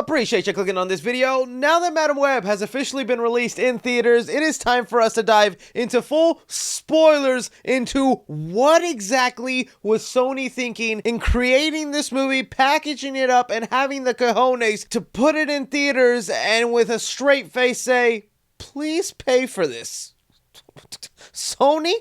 Appreciate you clicking on this video. Now that Madam Web has officially been released in theaters, it is time for us to dive into full spoilers into what exactly was Sony thinking in creating this movie, packaging it up, and having the cojones to put it in theaters and with a straight face say, please pay for this. Sony?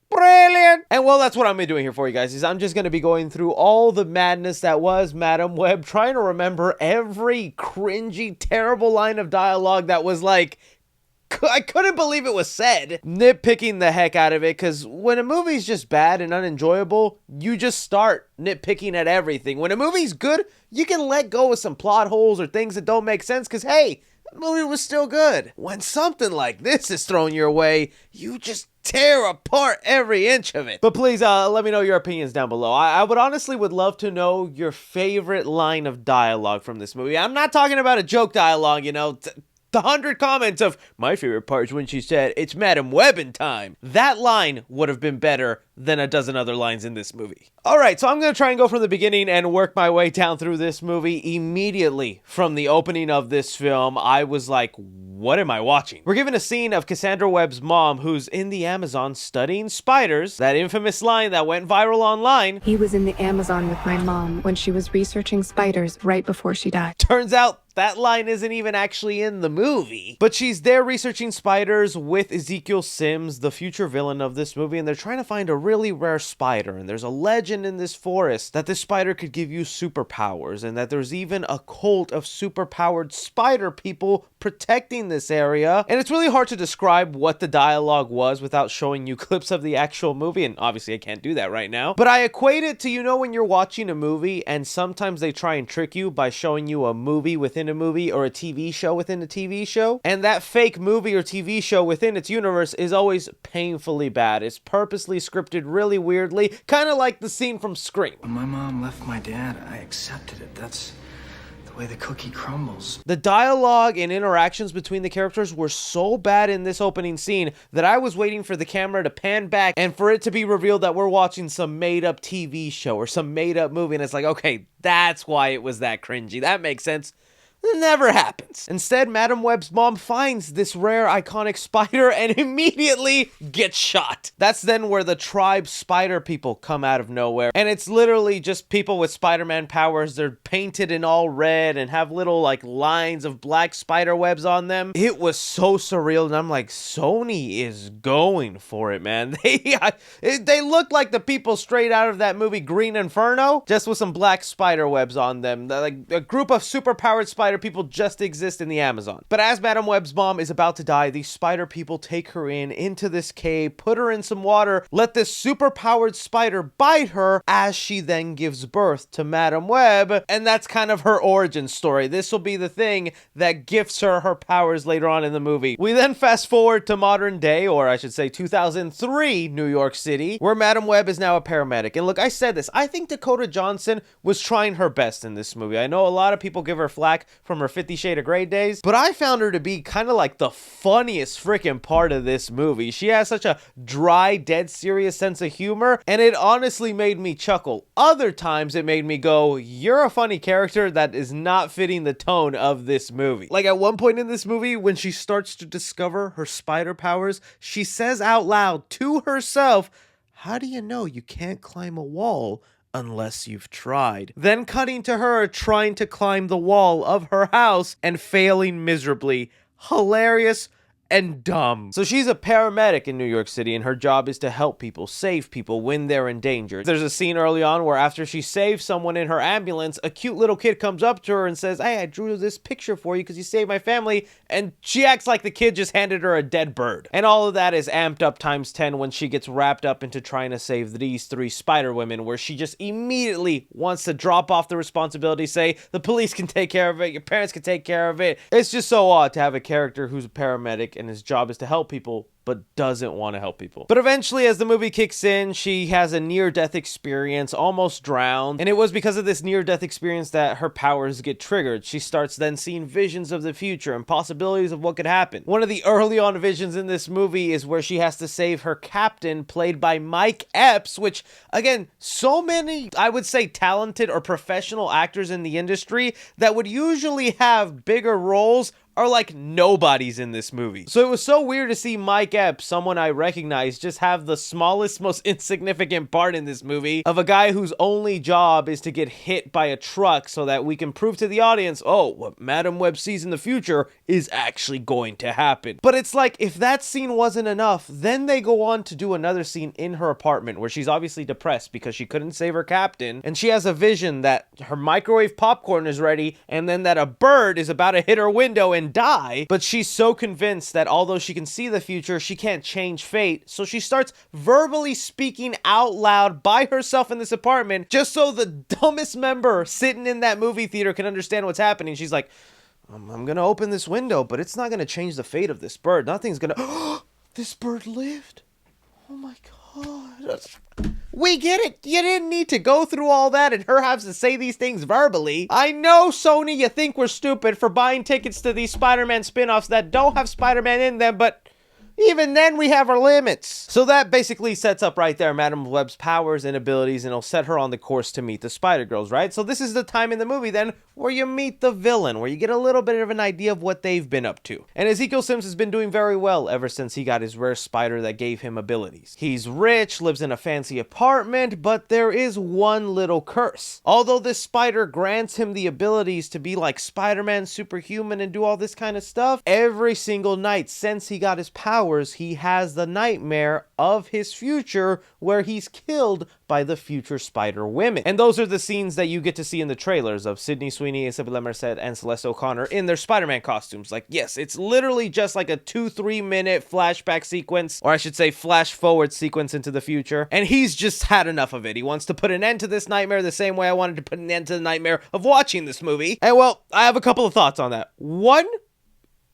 Brilliant! And well, that's what I'm gonna be doing here for you guys, is I'm just gonna be going through all the madness that was Madam Web, trying to remember every cringy, terrible line of dialogue that was like, I couldn't believe it was said. Nitpicking the heck out of it, because when a movie's just bad and unenjoyable, you just start nitpicking at everything. When a movie's good, you can let go of some plot holes or things that don't make sense, because hey, the movie was still good. When something like this is thrown your way, you just tear apart every inch of it. But please let me know your opinions down below. I would honestly love to know your favorite line of dialogue from this movie. I'm not talking about a joke dialogue, you know, the 100 comments of my favorite part is when she said, it's Madam Webbin time. That line would have been better than a dozen other lines in this movie. Alright, so I'm going to try and go from the beginning and work my way down through this movie. Immediately from the opening of this film, I was like, what am I watching? We're given a scene of Cassandra Webb's mom who's in the Amazon studying spiders. That infamous line that went viral online. He was in the Amazon with my mom when she was researching spiders right before she died. Turns out that line isn't even actually in the movie. But she's there researching spiders with Ezekiel Sims, the future villain of this movie, and they're trying to find a really rare spider. And there's a legend in this forest that this spider could give you superpowers, and that there's even a cult of superpowered spider people protecting this area. And it's really hard to describe what the dialogue was without showing you clips of the actual movie, and obviously I can't do that right now. But I equate it to, you know, when you're watching a movie and sometimes they try and trick you by showing you a movie within a movie or a TV show within a TV show, and that fake movie or TV show within its universe is always painfully bad. It's purposely scripted really weirdly, kind of like the scene from Scream. When my mom left my dad, I accepted it. That's the way the cookie crumbles. The dialogue and interactions between the characters were so bad in this opening scene that I was waiting for the camera to pan back and for it to be revealed that we're watching some made-up TV show or some made-up movie, and it's like, okay, that's why it was that cringy. That makes sense. It never happens. Instead, Madam Web's mom finds this rare, iconic spider and immediately gets shot. That's then where the tribe spider people come out of nowhere. And it's literally just people with Spider-Man powers. They're painted in all red and have little, like, lines of black spider webs on them. It was so surreal, and I'm like, Sony is going for it, man. They look like the people straight out of that movie Green Inferno, just with some black spider webs on them. Like, a group of super-powered spider people just exist in the Amazon. But as Madam Web's mom is about to die, these spider people take her into this cave, put her in some water, let this super-powered spider bite her as she then gives birth to Madam Web, and that's kind of her origin story. This will be the thing that gifts her her powers later on in the movie. We then fast forward to modern day, or I should say 2003 New York City, where Madam Web is now a paramedic. And look, I said this, I think Dakota Johnson was trying her best in this movie. I know a lot of people give her flack from her 50 Shades of Grey days, but I found her to be kind of like the funniest freaking part of this movie. She has such a dry, dead serious sense of humor, and it honestly made me chuckle. Other times it made me go, you're a funny character that is not fitting the tone of this movie. Like at one point in this movie, when she starts to discover her spider powers, she says out loud to herself, how do you know you can't climb a wall unless you've tried? Then cutting to her trying to climb the wall of her house and failing miserably. Hilarious and dumb. So she's a paramedic in New York City, and her job is to help people, save people when they're in danger. There's a scene early on where after she saves someone in her ambulance, a cute little kid comes up to her and says, hey, I drew this picture for you because you saved my family, and she acts like the kid just handed her a dead bird. And all of that is amped up times 10 when she gets wrapped up into trying to save these three spider women, where she just immediately wants to drop off the responsibility, say, the police can take care of it, your parents can take care of it. It's just so odd to have a character who's a paramedic and his job is to help people, but doesn't want to help people. But eventually, as the movie kicks in, she has a near-death experience, almost drowned, and it was because of this near-death experience that her powers get triggered. She starts then seeing visions of the future and possibilities of what could happen. One of the early on visions in this movie is where she has to save her captain, played by Mike Epps, which, again, so many, I would say, talented or professional actors in the industry that would usually have bigger roles are like nobodies in this movie. So it was so weird to see Mike Epps, someone I recognize, just have the smallest, most insignificant part in this movie of a guy whose only job is to get hit by a truck so that we can prove to the audience, oh, what Madam Web sees in the future is actually going to happen. But it's like, if that scene wasn't enough, then they go on to do another scene in her apartment where she's obviously depressed because she couldn't save her captain, and she has a vision that her microwave popcorn is ready and then that a bird is about to hit her window and die, but she's so convinced that although she can see the future, she can't change fate, so she starts verbally speaking out loud by herself in this apartment just so the dumbest member sitting in that movie theater can understand what's happening. She's like, I'm gonna open this window, but it's not gonna change the fate of this bird. Nothing's gonna... This bird lived? Oh my god. We get it. You didn't need to go through all that and her has to say these things verbally. I know, Sony, you think we're stupid for buying tickets to these Spider-Man spin-offs that don't have Spider-Man in them, but even then we have our limits. So that basically sets up right there Madam Web's powers and abilities, and it'll set her on the course to meet the Spider-Girls, right? So this is the time in the movie then where you meet the villain, where you get a little bit of an idea of what they've been up to. And Ezekiel Sims has been doing very well ever since he got his rare spider that gave him abilities. He's rich, lives in a fancy apartment, but there is one little curse. Although this spider grants him the abilities to be like Spider-Man, superhuman, and do all this kind of stuff, every single night since he got his powers, he has the nightmare of his future where he's killed by the future Spider Women. And those are the scenes that you get to see in the trailers of Sydney Sweeney, Isabella Merced, and Celeste O'Connor in their Spider-Man costumes. Like, yes, it's literally just like a 2-3 minute flashback sequence, or I should say flash forward sequence into the future. And he's just had enough of it. He wants to put an end to this nightmare the same way I wanted to put an end to the nightmare of watching this movie. And well, I have a couple of thoughts on that. One,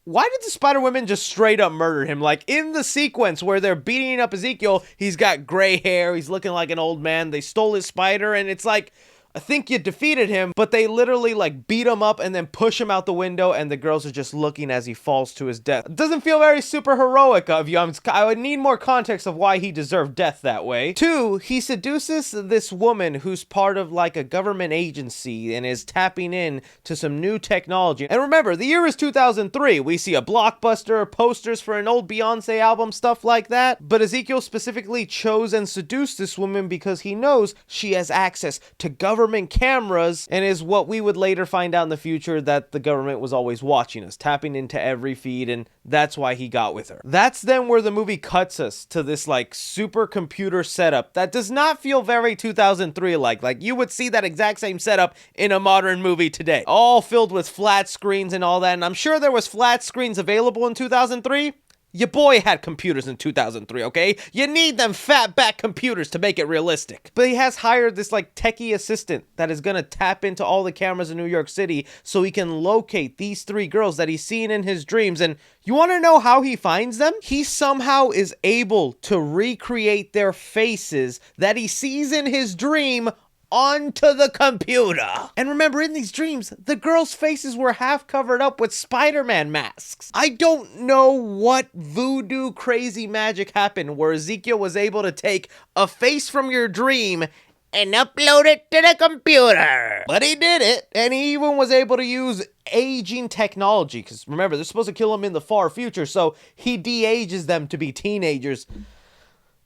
why did the Spider-Women just straight up murder him? Like, in the sequence where they're beating up Ezekiel, he's got gray hair, he's looking like an old man, they stole his spider, and it's like, I think you defeated him, but they literally like beat him up and then push him out the window, and the girls are just looking as he falls to his death. It doesn't feel very super heroic of you. I would need more context of why he deserved death that way. Two, he seduces this woman who's part of like a government agency and is tapping in to some new technology. And remember, the year is 2003. We see a blockbuster, posters for an old Beyonce album, stuff like that. But Ezekiel specifically chose and seduced this woman because he knows she has access to government cameras and is what we would later find out in the future that the government was always watching us, tapping into every feed, and that's why he got with her. That's then where the movie cuts us to this like supercomputer setup that does not feel very 2003 like you would see that exact same setup in a modern movie today, all filled with flat screens and all that. And I'm sure there was flat screens available in 2003. Your boy had computers in 2003, okay? You need them fat back computers to make it realistic. But he has hired this like techie assistant that is gonna tap into all the cameras in New York City so he can locate these three girls that he's seen in his dreams. And you wanna know how he finds them? He somehow is able to recreate their faces that he sees in his dream onto the computer. And remember, in these dreams, the girls' faces were half covered up with Spider-Man masks. I don't know what voodoo crazy magic happened where Ezekiel was able to take a face from your dream and upload it to the computer. But he did it, and he even was able to use aging technology, because remember, they're supposed to kill him in the far future, so he de-ages them to be teenagers.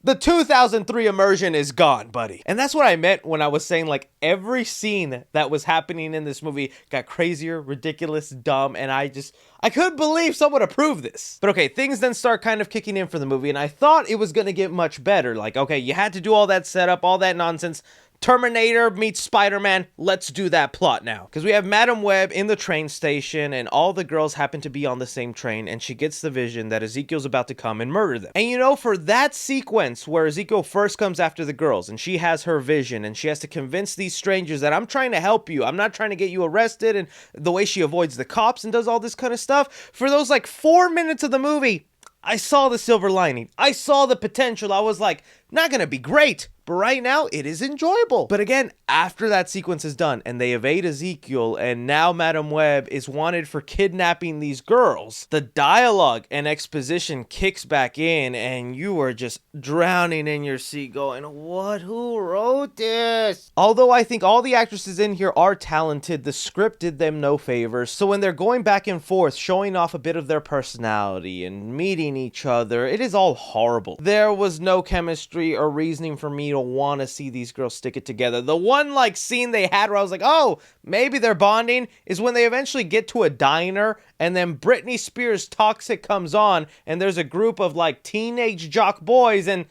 The 2003 immersion is gone, buddy. And that's what I meant when I was saying, like, every scene that was happening in this movie got crazier, ridiculous, dumb, and I couldn't believe someone approved this. But okay, things then start kind of kicking in for the movie, and I thought it was gonna get much better. Like, okay, you had to do all that setup, all that nonsense. Terminator meets Spider-Man, let's do that plot now. Because we have Madam Web in the train station, and all the girls happen to be on the same train, and she gets the vision that Ezekiel's about to come and murder them. And you know, for that sequence where Ezekiel first comes after the girls, and she has her vision, and she has to convince these strangers that I'm trying to help you, I'm not trying to get you arrested, and the way she avoids the cops and does all this kind of stuff, for those like 4 minutes of the movie, I saw the silver lining. I saw the potential. I was like, not gonna be great, but right now it is enjoyable. But again, after that sequence is done and they evade Ezekiel and now Madam Web is wanted for kidnapping these girls, the dialogue and exposition kicks back in and you are just drowning in your seat going, what? Who wrote this? Although I think all the actresses in here are talented, the script did them no favors. So when they're going back and forth, showing off a bit of their personality and meeting each other, it is all horrible. There was no chemistry or reasoning for me to want to see these girls stick it together. The one like scene they had where I was like, oh, maybe they're bonding is when they eventually get to a diner and then Britney Spears' Toxic comes on and there's a group of like teenage jock boys and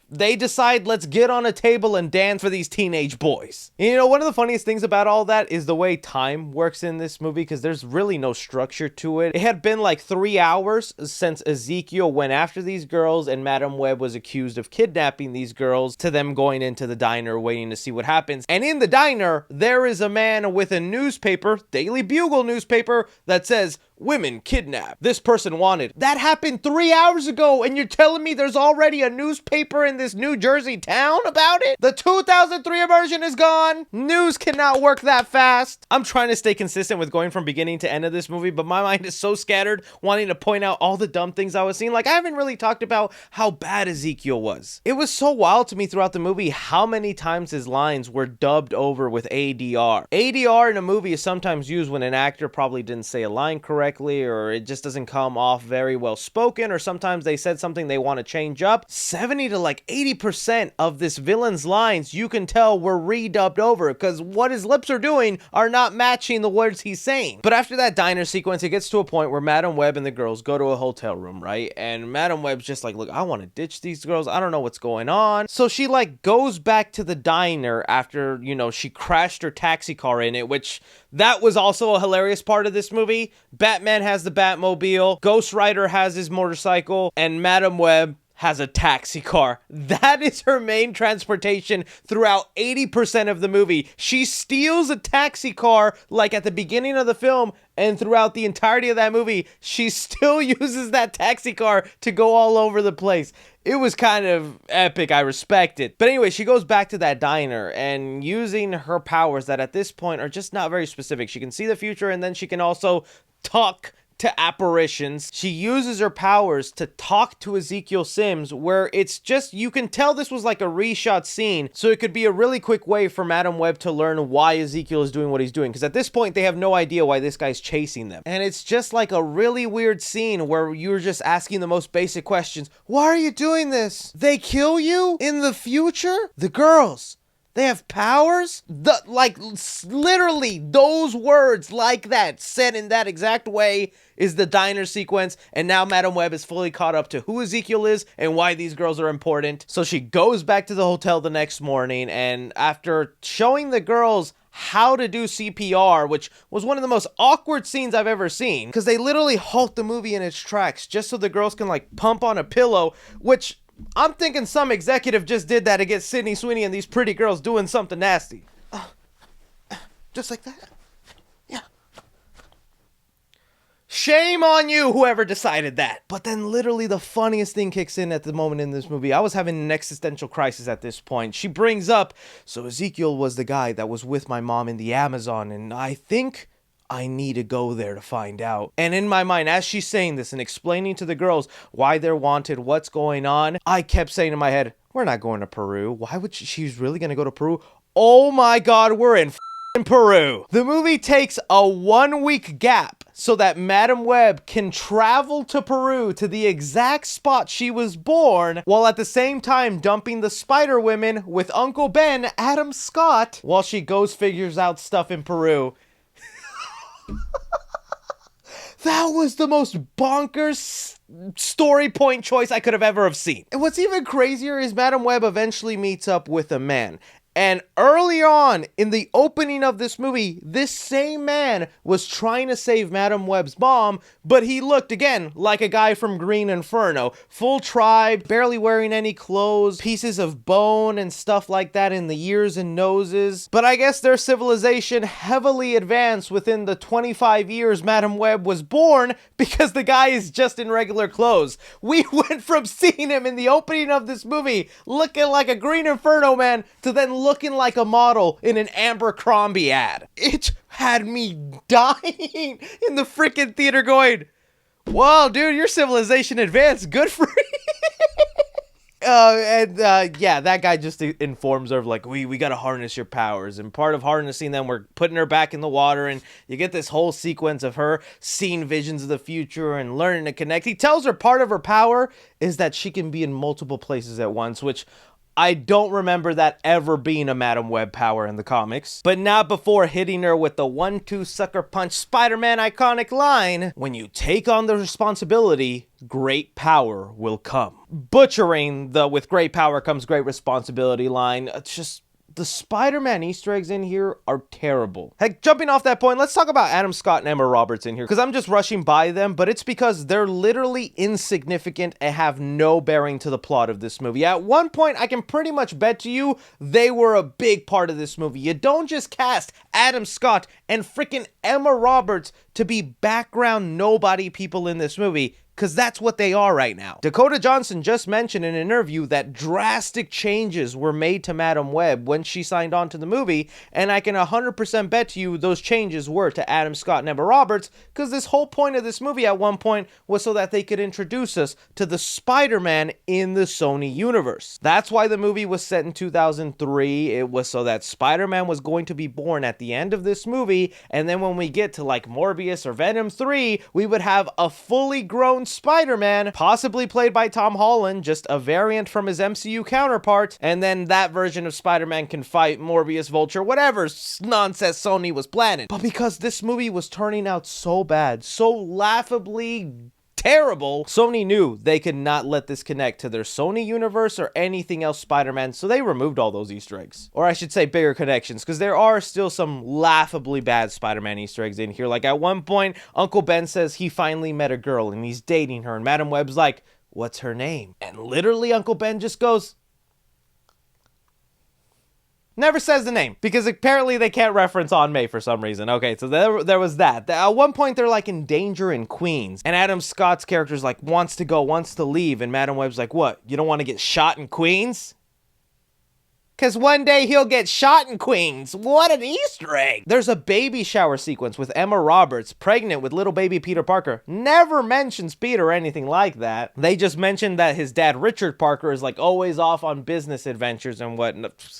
they decide, let's get on a table and dance for these teenage boys. You know, one of the funniest things about all that is the way time works in this movie, because there's really no structure to it. It had been like 3 hours since Ezekiel went after these girls and Madam Web was accused of kidnapping these girls, to them going into the diner waiting to see what happens. And in the diner, there is a man with a newspaper, Daily Bugle newspaper, that says, women kidnapped, this person wanted. That happened 3 hours ago and you're telling me there's already a newspaper in this New Jersey town about it? The 2003 version is gone. News cannot work that fast. I'm trying to stay consistent with going from beginning to end of this movie, but my mind is so scattered wanting to point out all the dumb things I was seeing. Like, I haven't really talked about how bad Ezekiel was. It was so wild to me throughout the movie how many times his lines were dubbed over with ADR. ADR in a movie is sometimes used when an actor probably didn't say a line correctly, or it just doesn't come off very well spoken, or sometimes they said something they want to change up. 70 to like 80% of this villain's lines you can tell were redubbed over, because what his lips are doing are not matching the words he's saying. But after that diner sequence, it gets to a point where Madam Web and the girls go to a hotel room, right? And Madam Web's just like, look, I want to ditch these girls. I don't know what's going on. So she like goes back to the diner after, you know, she crashed her taxi car in it, which that was also a hilarious part of this movie. Batman has the Batmobile, Ghost Rider has his motorcycle, and Madam Web has a taxi car. That is her main transportation throughout 80% of the movie. She steals a taxi car like at the beginning of the film, and throughout the entirety of that movie, she still uses that taxi car to go all over the place. It was kind of epic. I respect it. But anyway, she goes back to that diner and using her powers that at this point are just not very specific. She can see the future and then she can also talk to apparitions. She uses her powers to talk to Ezekiel Sims, where it's just, you can tell this was like a reshot scene, so it could be a really quick way for Madam Web to learn why Ezekiel is doing what he's doing, because at this point they have no idea why this guy's chasing them. And it's just like a really weird scene where you're just asking the most basic questions. Why are you doing this? They kill you in the future? The girls, they have powers? Literally those words like that said in that exact way is the diner sequence. And now Madam Web is fully caught up to who Ezekiel is and why these girls are important. So she goes back to the hotel the next morning, and after showing the girls how to do CPR, which was one of the most awkward scenes I've ever seen, because they literally halt the movie in its tracks just so the girls can like pump on a pillow, which I'm thinking some executive just did that to get Sydney Sweeney and these pretty girls doing something nasty. Just like that. Yeah. Shame on you, whoever decided that. But then literally the funniest thing kicks in at the moment in this movie. I was having an existential crisis at this point. She brings up, so Ezekiel was the guy that was with my mom in the Amazon, and I think I need to go there to find out. And in my mind, as she's saying this and explaining to the girls why they're wanted, what's going on, I kept saying in my head, we're not going to Peru. Why would she's really going to go to Peru? Oh my God, we're in Peru. The movie takes a 1-week gap so that Madam Web can travel to Peru to the exact spot she was born, while at the same time dumping the Spider Women with Uncle Ben, Adam Scott, while she figures out stuff in Peru. That was the most bonkers story point choice I could have ever seen. And what's even crazier is Madam Web eventually meets up with a man. And early on in the opening of this movie, this same man was trying to save Madam Web's mom, but he looked again like a guy from Green Inferno. Full tribe, barely wearing any clothes, pieces of bone and stuff like that in the ears and noses. But I guess their civilization heavily advanced within the 25 years Madam Web was born, because the guy is just in regular clothes. We went from seeing him in the opening of this movie looking like a Green Inferno man to then looking like a model in an Abercrombie ad. It had me dying in the freaking theater going, whoa, dude, your civilization advanced. Good for you. Yeah, that guy just informs her of like, we gotta harness your powers, and part of harnessing them, we're putting her back in the water, and you get this whole sequence of her seeing visions of the future and learning to connect. He tells her part of her power is that she can be in multiple places at once, which I don't remember that ever being a Madam Web power in the comics. But not before hitting her with the 1-2 sucker punch Spider-Man iconic line, when you take on the responsibility, great power will come. Butchering the with great power comes great responsibility line. It's just, the Spider-Man Easter eggs in here are terrible. Heck, jumping off that point, let's talk about Adam Scott and Emma Roberts in here, because I'm just rushing by them, but it's because they're literally insignificant and have no bearing to the plot of this movie. At one point, I can pretty much bet to you they were a big part of this movie. You don't just cast Adam Scott and freaking Emma Roberts to be background nobody people in this movie, because that's what they are right now. Dakota Johnson just mentioned in an interview that drastic changes were made to Madam Web when she signed on to the movie, and I can 100% bet to you those changes were to Adam Scott and Emma Roberts, because this whole point of this movie at one point was so that they could introduce us to the Spider-Man in the Sony universe. That's why the movie was set in 2003. It was so that Spider-Man was going to be born at the end of this movie, and then when we get to like Morbius or Venom 3, we would have a fully grown Spider-Man, possibly played by Tom Holland, just a variant from his MCU counterpart, and then that version of Spider-Man can fight Morbius, Vulture, whatever nonsense Sony was planning. But because this movie was turning out so bad, so laughably terrible, Sony knew they could not let this connect to their Sony universe or anything else Spider-Man, so they removed all those Easter eggs. Or I should say bigger connections, because there are still some laughably bad Spider-Man Easter eggs in here. Like at one point, Uncle Ben says he finally met a girl and he's dating her, and Madam Web's like, what's her name? And literally Uncle Ben just goes, never says the name, because apparently they can't reference Aunt May for some reason. Okay, so there was that. At one point, they're like in danger in Queens, and Adam Scott's character's like, wants to go, wants to leave, and Madam Web's like, what, you don't want to get shot in Queens? Because one day he'll get shot in Queens. What an Easter egg. There's a baby shower sequence with Emma Roberts, pregnant with little baby Peter Parker. Never mentions Peter or anything like that. They just mentioned that his dad, Richard Parker, is like always off on business adventures and what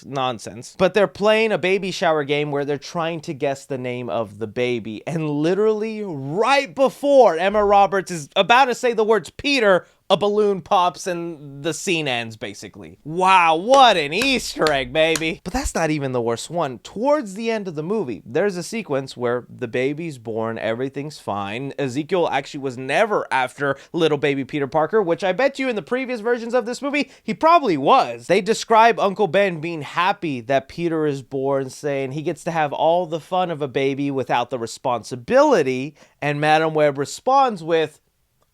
nonsense. But they're playing a baby shower game where they're trying to guess the name of the baby. And literally right before Emma Roberts is about to say the words Peter, a balloon pops and the scene ends, basically. Wow, what an Easter egg, baby. But that's not even the worst one. Towards the end of the movie, there's a sequence where the baby's born, everything's fine. Ezekiel actually was never after little baby Peter Parker, which I bet you in the previous versions of this movie, he probably was. They describe Uncle Ben being happy that Peter is born, saying he gets to have all the fun of a baby without the responsibility, and Madam Web responds with,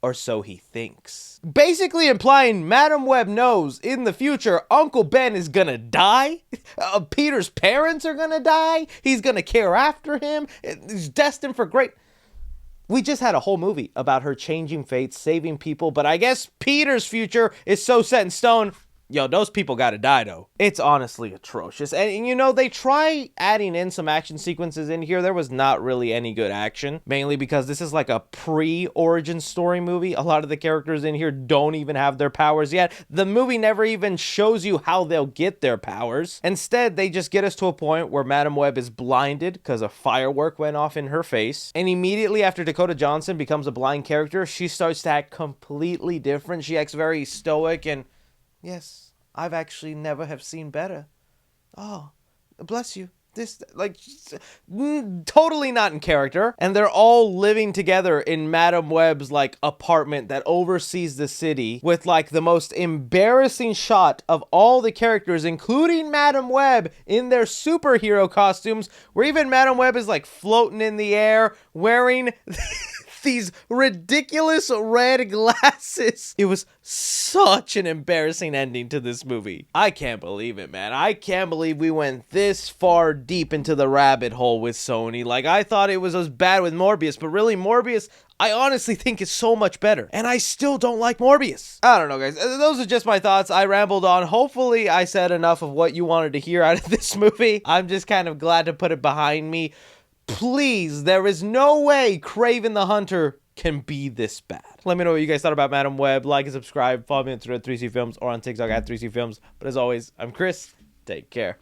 or so he thinks. Basically implying Madam Web knows in the future Uncle Ben is gonna die. Peter's parents are gonna die. He's gonna care after him. He's destined for great... We just had a whole movie about her changing fates, saving people, but I guess Peter's future is so set in stone. Yo, those people gotta die, though. It's honestly atrocious. And you know, they try adding in some action sequences in here. There was not really any good action, mainly because this is like a pre-origin story movie. A lot of the characters in here don't even have their powers yet. The movie never even shows you how they'll get their powers. Instead, they just get us to a point where Madam Web is blinded because a firework went off in her face. And immediately after Dakota Johnson becomes a blind character, she starts to act completely different. She acts very stoic and... Yes, I've actually never have seen better. Oh, bless you. This, like, totally not in character. And they're all living together in Madam Web's, like, apartment that oversees the city with, like, the most embarrassing shot of all the characters, including Madam Web, in their superhero costumes, where even Madam Web is, like, floating in the air, wearing these ridiculous red glasses. It was such an embarrassing ending to this movie. I can't believe it, man. I can't believe we went this far deep into the rabbit hole with Sony. Like, I thought it was as bad with Morbius, but really, Morbius, I honestly think is so much better. And I still don't like Morbius. I don't know, guys. Those are just my thoughts. I rambled on. Hopefully, I said enough of what you wanted to hear out of this movie. I'm just kind of glad to put it behind me. Please, there is no way Kraven the Hunter can be this bad. Let me know what you guys thought about Madam Web. Like and subscribe. Follow me on Twitter at 3C Films or on TikTok at 3C Films. But as always, I'm Chris. Take care.